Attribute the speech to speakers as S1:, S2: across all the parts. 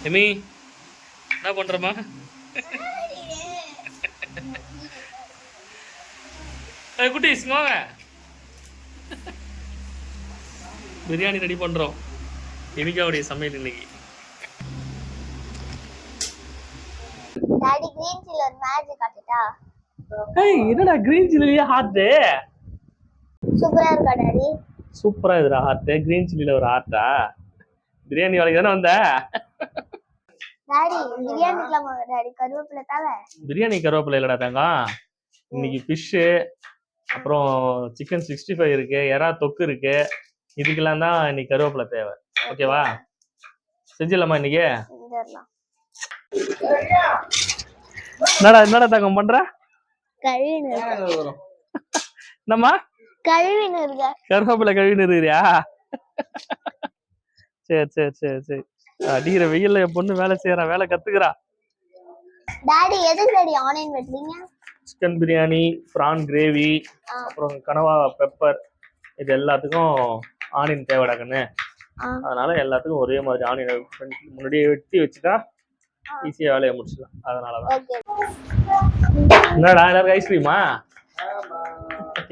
S1: Amy என்ன பண்றமா? குட்டீஸ் வாங்க, பிரியாணி ரெடி பண்றோம். எமிகாவுடைய சமையல் இன்னைக்கு.
S2: டாடி கிரீன் சில்லி ஒரு மேஜிக் காட்டுடா.
S1: ஏய் என்னடா கிரீன் சில்லில ஹார்ட்?
S2: சூப்பரா இருக்கா டாடி?
S1: சூப்பரா இருக்குடா ஹார்ட். கிரீன் சில்லில ஒரு ஹார்ட்டா? பிரியாணி வேலைக்கு தானே வந்த?
S2: டாடி பிரியாணிக்குலாம் டாடி கருவேப்பிலை தாவே.
S1: பிரியாணி கருவேப்பிலை இல்லடா தங்கம். இன்னைக்கு ஃபிஷ், அப்புறம் சிக்கன் 65 இருக்கு, எறா தொக்கு இருக்கு. இதுக்கெல்லாம் தான் இன்னைக்கு கருவேப்பிலை தேவை. ஓகேவா? செஞ்சிடலாமா இன்னைக்கு? என்னடா தங்கம் பண்ற?
S2: கழுவினு
S1: என்னம்மா
S2: கழுவினு இருக்க?
S1: கருவேப்பிலை கழுவினு இருக்கிறியா? சரி சரி சரி சரி. அடிக்கிற வெயில்ல என் பொண்ணு வேலை செய்யறா, வேலை கத்துக்கிறா.
S2: டாடி எதுக்கு டாடி ஆனியன் வெட்டறீங்க?
S1: சிக்கன் பிரியாணி, பிரான் கிரேவி, அப்புறம் கனவா பெப்பர், இது எல்லாத்துக்கும் ஆனியன் தேவைடா கண்ணு. அதனால எல்லாத்துக்கும் ஒரே மாதிரி ஆனியன் முன்னாடியே வெட்டி வச்சுட்டா ஈஸியா வேலையை முடிச்சிடலாம். அதனாலதான். என்னடா எல்லாருக்கும் ஐஸ்கிரீமா?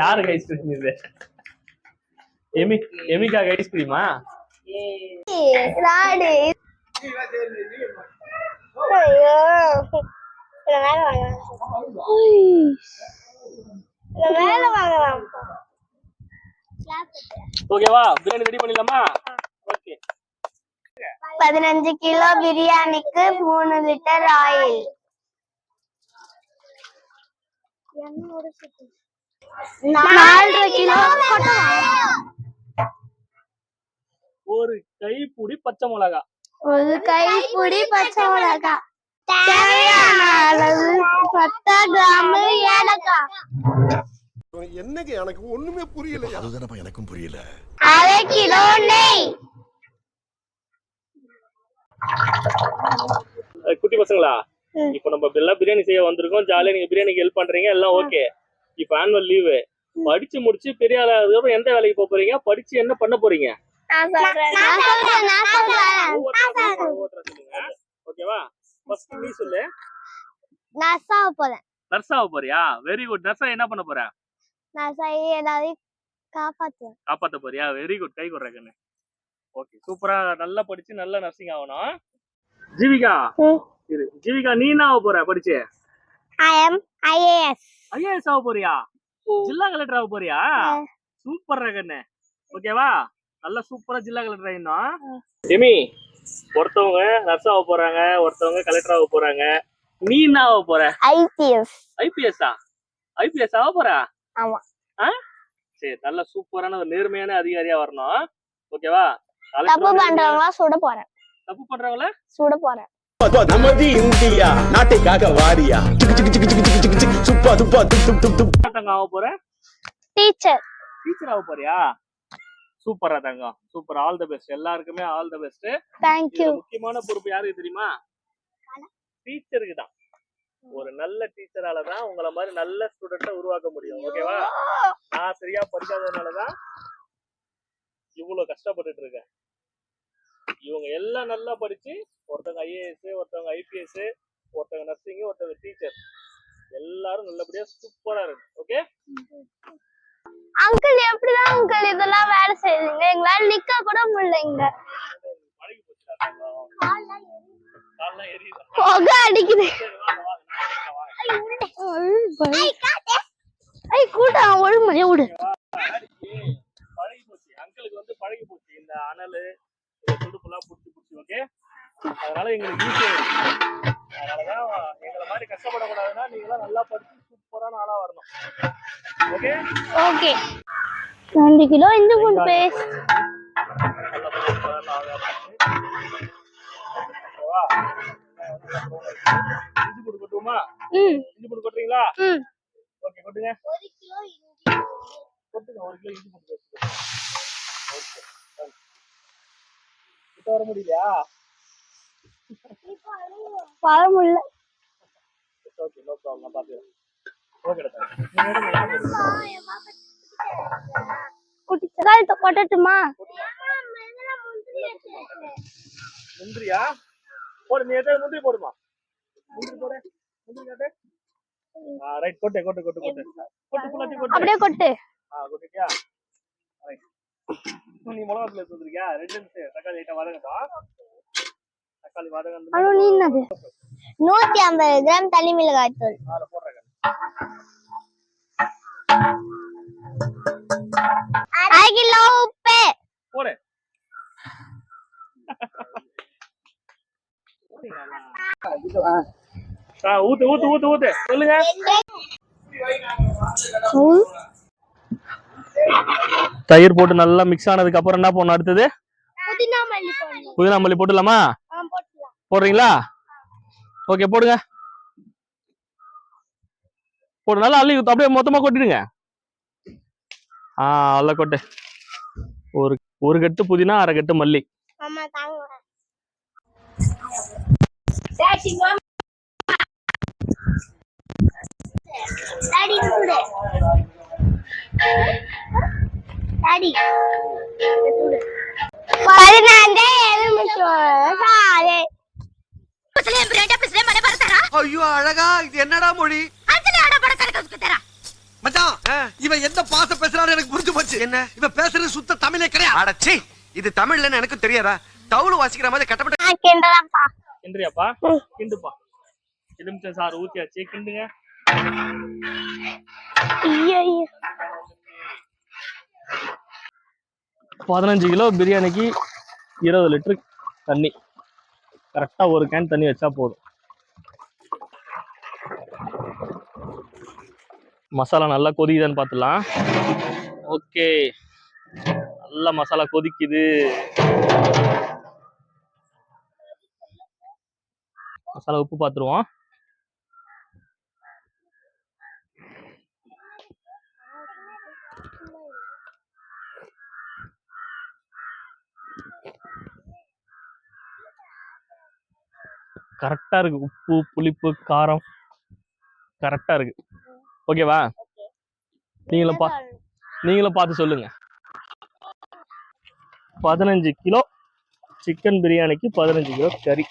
S1: யாருக்கு ஐஸ்கிரீம் இது? எமிகாக்கு ஐஸ்கிரீமா?
S2: டாடி
S1: ஓகேவா? பிரியாணி ரெடி பண்ணிடலாமா? ஓகே.
S2: 15 கிலோ பிரியாணிக்கு 3 லிட்டர் ஆயில். 4 கிலோ
S1: ஒரு கைப்பிடி பச்சை மிளகா.
S2: ஒரு கைப்பிடி பச்சை மிளகா. தேவையான அளவு 10 கிராம் ஏலக்காய்.
S3: என்னங்க எனக்கு ஒண்ணுமே புரியல. அதுதானப்பா எனக்கும் புரியல.
S2: 1/2 கிலோ நெய்.
S1: குட்டி பசங்களா, இப்ப நம்ம எல்லாம் பிரியாணி செய்ய வந்திருக்கோம். ஜாலியா நீங்க பிரியாணிக்கு ஹெல்ப் பண்றீங்க, எல்லாம் ஓகே. இப்ப ஆனுவல் லீவு படிச்சு முடிச்சு பெரிய ஆளா எந்த வேலைக்கு போக போறீங்க? படிச்சு என்ன பண்ண போறீங்க? ஓகேவா? ஃபர்ஸ்ட் நீ சொல்லு.
S2: நர்ஸா போறேன்.
S1: நர்ஸா போறியா? Very good. நர்ஸா என்ன பண்ண போற?
S2: நர்ஸா எல்லாரையும்
S1: காப்பாத்த போறியா? Very good. கை கொடுற கண்ணு. ஓகே, சூப்பரா நல்லா படிச்சு நல்ல நர்சிங் ஆகணும். ஜீவிகா, ஜீவிகா நீ என்ன ஆக போற படிச்சு? ஐஏஎஸ் ஆக போறியா? ஜில்லா கலெக்டர் ஆக போறியா? சூப்பர் கண்ணு. ஓகேவா? நல்லா சூப்பரா ஜில்லா கலெக்டர் ஆயிடணும். எமி, ஒருத்தவங்க நர்ஸ் ஆக போறாங்க, ஒருத்தவங்க கலெக்டர் ஆக போறாங்க. நீ என்ன ஆக போற? ஐபிஎஸ்ஸா? ஐபிஎஸ் ஆக போற?
S2: ஆமா.
S1: சரி, நல்ல சூப்பரான ஒரு நேர்மையான அதிகாரியா வரணும். ஓகேவா?
S2: தப்பு பண்றவங்கள சுட போறேன்.
S1: தப்பு பண்றவங்கள சுட போறேன்.
S3: நமது இந்தியா நாட்டுக்காக வாரியா. சுப்பா துப்பா துப் துப் துப்.
S1: ஆக போற?
S2: டீச்சர்.
S1: டீச்சர் ஆக போறியா? சூப்பரா தங்கம், சூப்பர். All the best. எல்லாருக்குமே all the best.
S2: Thank you.
S1: முக்கியமான பொறுப்பு யாருக்கு தெரியுமா? டீச்சருக்கு தான். ஒரு நல்ல டீச்சரால தான் உங்கள மாதிரி நல்ல ஸ்டூடண்ட்டை உருவாக்க முடியும். ஓகேவா? நான் சரியா படிக்காததுனால தான் இவ்வளவு கஷ்டப்பட்டுட்டு இருக்கேன். இவங்க எல்லாம் நல்லா படிச்சு ஒருத்தவங்க ஐஏஎஸ், ஒருத்தவங்க ஐபிஎஸ், ஒருத்தவங்க நர்சிங், ஒருத்தவங்க டீச்சர், எல்லாரும் நல்லபடியா சூப்பரா இருக்கு. ஓகே
S2: அங்கிள், எப்படிதான் அங்கிள் இதெல்லாம் வேலை செய்றீங்க? எங்களால நிக்க கூட முடியலங்க.
S1: பழகி போச்சுடா. கால்லாம் எரியுது.
S2: புகை அடிக்குது. கூட்டா ஒழுங்கு விடு.
S1: பழகி போச்சு. அங்கிளுக்கு வந்து பழகி போச்சு இந்த அனலு துடுப்புலாம் புடிச்சு புடிச்சு. ஓகே, அதனால எங்களுக்கு ஈஸியா இருக்கு. அதனாலதான் எங்களை மாதிரி கஷ்டப்படக்கூடாதுன்னா நீங்களாம் நல்லா படிச்சு சூப்பரான ஆளா வரணும். Okay
S2: okay. 2 கிலோ இஞ்சி பூண்டு பேஸ்ட்.
S1: இஞ்சி பூண்டு கொட்டுமா? இஞ்சி பூண்டு கொட்டுறீங்களா? ஓகே, கொட்டுங்க. 1 கிலோ இஞ்சி கொட்டுங்க. 1 கிலோ இஞ்சி பூண்டு பேஸ்ட். ஓகே, கிட்ட வர முடியலையா?
S2: வர முடியல.
S1: Okay, no problem. நான் பாத்துக்கிறேன். ஓகே
S2: குட்டி தக்காளி கொட்டட்டுமா?
S1: முந்திரியா? போடு, நீ எதாவது முந்திரி போடுமா, முந்திரி போடு, முந்திரி காட்டு. ரைட், கொட்டு கொட்டு கொட்டு கொட்டு கொட்டு, ஃபுல்லாத்தையும் கொட்டு.
S2: அப்படியே கொட்டு.
S1: கொட்டிட்டியா? ரைட். நீ மிளகா தூள் எடுத்துருக்கியா? 2 நிமிஷம் தக்காளி லைட்டா வதங்கட்டும். தக்காளி வதங்க
S2: அருண் நீ என்னது? 150 கிராம் தனி மிளகாய் தூள்.
S1: அதில் போடுறேன்.
S2: 1/2 கிலோ உப்பு
S1: போடு. ஊத்து ஊத்து ஊத்து ஊத்து சொல்லுங்க. தயிர் போட்டு நல்லா மிக்ஸ் ஆனதுக்கு அப்புறம் என்ன பண்ணணும் அடுத்தது?
S2: புதினா மல்லி போடணும்.
S1: புதினா மல்லி போட்டுலாமா?
S2: போடலாம்.
S1: போடுறீங்களா? ஓகே போடுங்க. போடு, நல்லா அள்ளி ஊத்து, அப்படியே மொத்தமா கொட்டிடுங்க. அல்ல கொட்டு. ஒரு கட்டு புதினா, 1/2 கட்டு மல்லி.
S2: அம்மா தாங்க. டாடி குடு. டாடி குடு. 15 எலுமிச்சம் சாறு.
S4: ஐயோ அழகா, இது என்னடா மொழி? மச்சான், இவன் எந்த பாச பேசுறான்னு எனக்கு புரிஞ்சு போச்சு. என்ன இவன் பேசுறது சுத்த தமிழே கிடையாது. அடச்சி, இது தமிழ்லன்னு எனக்கு தெரியாதா? தவுளு வாசிக்கிற மாதிரி கட்டப்பட்ட
S2: கிண்டலாம்ப்பா.
S1: கிண்டுறியாப்பா? கிண்டுப்பா. எலுமிச்சம் சாறு ஊத்தியாச்சு, கிண்டுங்க. 15 கிலோ பிரியாணிக்கு 20 லிட்டர் தண்ணி. கரெக்டா ஒரு கேன் தண்ணி வச்சா போதும். மசாலா நல்லா கொதிக்குதான்னு பார்த்துலாம். ஓகே, நல்லா மசாலா கொதிக்குது. மசாலா உப்பு பார்த்துருவோம். கரெக்டா இருக்கு. உப்பு, புளிப்பு, காரம் கரெக்டா இருக்கு. ஓகேவா? நீங்களும் பார்த்து சொல்லுங்க. 15 கிலோ சிக்கன் பிரியாணிக்கு 15 கிலோ கறி.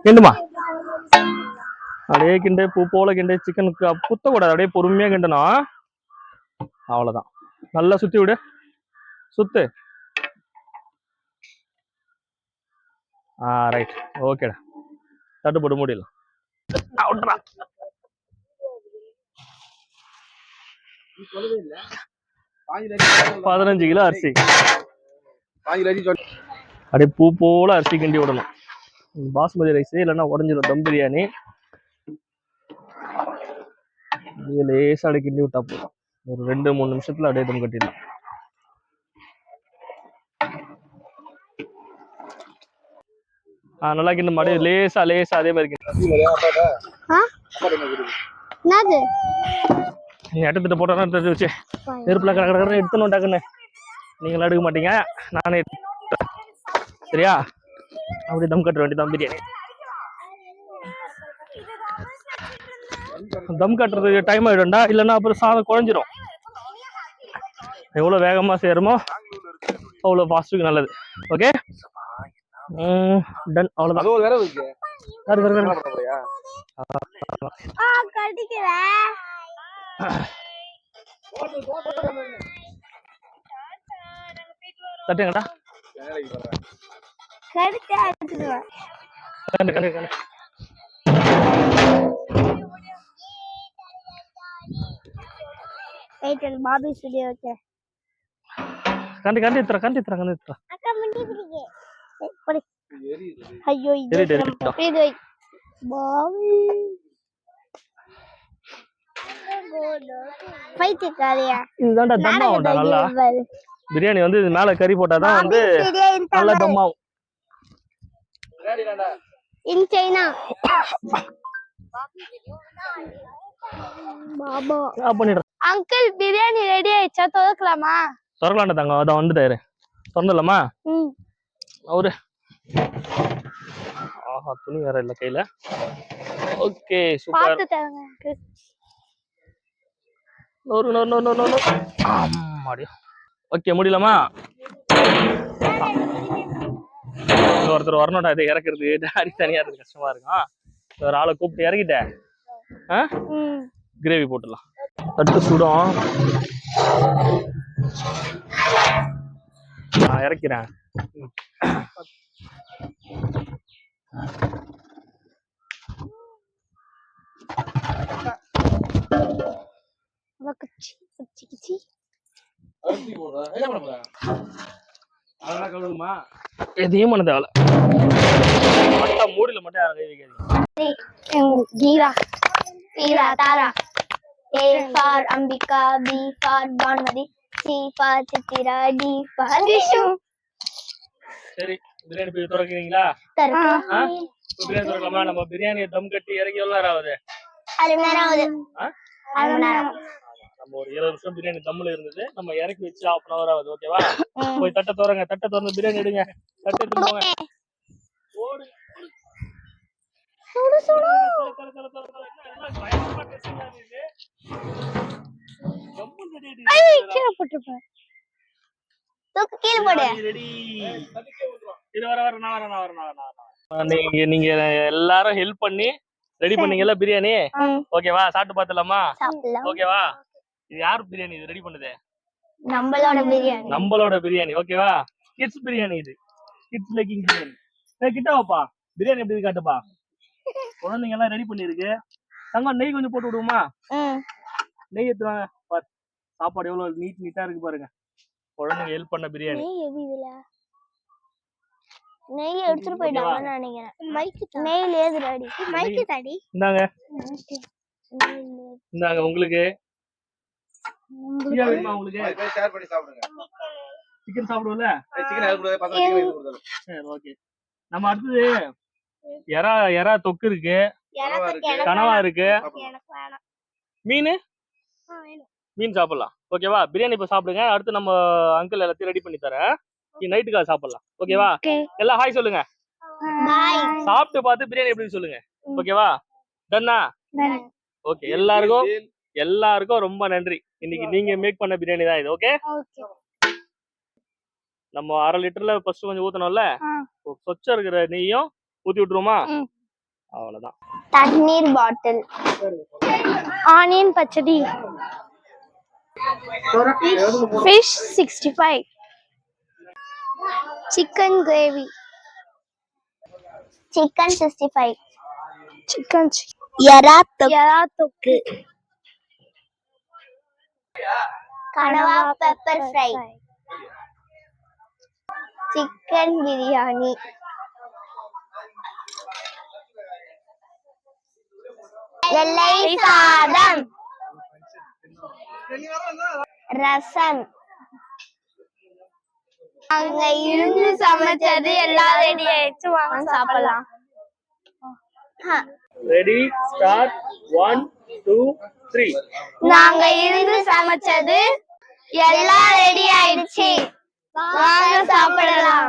S1: கிண்டுமா, அப்படியே கிண்டு, பூ போல கிண்டு. சிக்கனுக்கு குத்த கூடாது, அப்படியே பொறுமையா கிண்டணும். அவ்வளவுதான். நல்லா சுத்தி விடு, சுத்து. ரைட், ஓகேடா. தட்டு போட்டு முடியலாம். 15 கிலோ அரிசி, அப்படியே பூ போல அரிசி கிண்டி விடணும். பாஸ்மதி ரைஸ் இல்லைன்னா உடஞ்சிடும் தம் பிரியாணி. லேசா அப்படியே கிண்டி விட்டா போதும். ஒரு 2-3 நிமிஷத்துல அப்படியே தம் கட்டிடலாம். நல்லா கிண்டு மாடி, லேசா லேசா அதே மாதிரி கிண்டு. நீ எடுத்துட்டு போட்டா வச்சு நெருப்புல கடற்கரை எடுத்துணும் டக்குன்னு. நீங்களும் எடுக்க மாட்டீங்க, நானே சரியா? அப்படி தம் கட்டுற வேண்டிய தம் பிரியாணி. தம் கட்டுறதுக்கு டைம் ஆயிடும்டா, இல்லைன்னா அப்புறம் சாதம் குழஞ்சிரும். எவ்வளவு வேகமா செய்யறோமோ அவ்வளவு ஃபாஸ்ட்டுக்கு நல்லது. Okay, done. அவ்வளவுதான். தட்டுங்கடா.
S2: பாபி ஸ்டுடியோ வச்ச
S1: கண்டி கண்டி இத்தர கண்டி இத்தர கண்டி இத்தர.
S2: அக்கா முண்டி பிடிங்க. போடு. ஐயோ இது இது பாபி பைத்தியக்காரியா.
S1: இதுதான்டா தம் ஆகும்டா. நல்லா பிரியாணி வந்து இது மேல கறி போட்டாதான் வந்து நல்லா தம் ஆகும்.
S2: இன் சைனா பாபா
S1: பண்ணிடுறேன்.
S2: அங்கிள் பிரியாணி ரெடி ஆயிடுச்சா? திறக்கலாமா?
S1: திறக்கலாம்டா தங்கம், அதான் வந்துட்டாரு. திறந்துடலாமா? அவரு ஆஹா, துணி வேற இல்ல கையில. Okay, super. ஓகே, முடியலாமா? இங்க ஒருத்தர் வரணும்டா இதை இறக்குறது டாடி தனியா இருக்கு கஷ்டமா இருக்கும் ஒரு ஆளை கூப்பிட்டு இறக்கிட்டேன் கிரேவி போட்டுடலாம் தட்டு சுடும் நான் இறக்கிறேன் எதையும் பண்ண தேவை மட்டை மூடில மட்டும் யாரும் கை வைக்காது
S2: Gira, Gira, Tara. A for Ambika, B for Banmati, C for Chitira, D for Vishu.
S1: சரி பிரியாணி போய் திறக்கிறீங்களா பிரியாணி திறக்கலாமா நம்ம பிரியாணியை தம் கட்டி இறக்கி எவ்வளவு நேரம் ஆகுது நம்ம ஒரு 20 நிமிஷம் பிரியாணி தம்ல இருந்தது நம்ம இறக்கி வச்சு 1/2 hour ஆகுது ஓகேவா போய் தட்டை திறந்து பிரியாணி எடுங்க தட்டை எடுத்துட்டு போங்க நீங்க எல்லாரும் ஹெல்ப் பண்ணி ரெடி பண்ணீங்கல்ல பிரியாணி ஓகேவா சாப்பிட்டு பாத்துலாமா ஓகேவா இது யாரு பிரியாணி இது ரெடி பண்ணுது நம்மளோட பிரியாணி ஓகேவா கிட்ஸ் பிரியாணி இது கிட்ஸ் லைக்கிங் பிரியாணி கிட்ட வாப்பா பிரியாணி எப்படி காட்டுப்பா குழந்தைங்க எல்லாம் ரெடி பண்ணிருக்கு தங்கம் நெய் கொஞ்சம் போட்டு விடுவோமா நெய் எடுத்துவாங்க பாரு சாப்பாடு எவ்வளவு நீட்டா இருக்கு பாருங்க குழந்தைங்க ஹெல்ப் பண்ண பிரியாணி
S2: நெய் எடுத்துட்டு போயிட்டாங்கன்னு நினைக்கிறேன் நெய் லேது டாடி மைக்கு டாடி
S1: இந்தாங்க உங்களுக்கு உங்களுக்கு
S4: ஷேர் பண்ணி சாப்பிடுங்க
S1: சிக்கன் சாப்பிடுவோம்ல
S4: சிக்கன் ஹெல்ப் பண்ணுங்க பசங்க சிக்கன் ஹெல்ப் பண்ணுங்க
S1: சரி ஓகே நம்ம அடுத்து எறா தொக்கு இருக்கு கனவா இருக்கு மீன் சாப்பிடலாம் ஓகேவா பிரியாணி இப்ப சாப்பிடுங்க அடுத்து நம்ம அங்கிள் எல்லாத்தையும் ரெடி பண்ணி தரேன் நைட்டுக்காக சாப்பிடலாம் ஓகேவா எல்லாம் ஹாய் சொல்லுங்க சாப்பிட்டு பார்த்து பிரியாணி எப்படி சொல்லுங்க ஓகேவா டன்னா ஓகே எல்லாருக்கும் ரொம்ப நன்றி இன்னைக்கு நீங்க மேக் பண்ண பிரியாணி தான் இது ஓகே நம்ம 1/2 லிட்டர்ல ஃபர்ஸ்ட் கொஞ்சம் ஊத்தணும்ல சொச்சம் இருக்கிற நெய்யும் ஊத்தி விட்டுருமா அவ்வளவுதான்
S2: தண்ணீர் பாட்டில் ஆனியன் பச்சடி fish 65 chicken gravy chicken 65 chicken yara tokku kanava pepper fry chicken biryani வெள்ளை சாதம் ரசம் அங்க இருந்து சமைச்சது எல்லாம் ரெடி ஆயிடுச்சு வாங்க சாப்பிடலாம்
S1: ரெடி ஸ்டார்ட் 1 2 3
S2: நாங்க இருந்து சமைச்சது எல்லாம் ரெடி ஆயிடுச்சு வாங்க சாப்பிடலாம்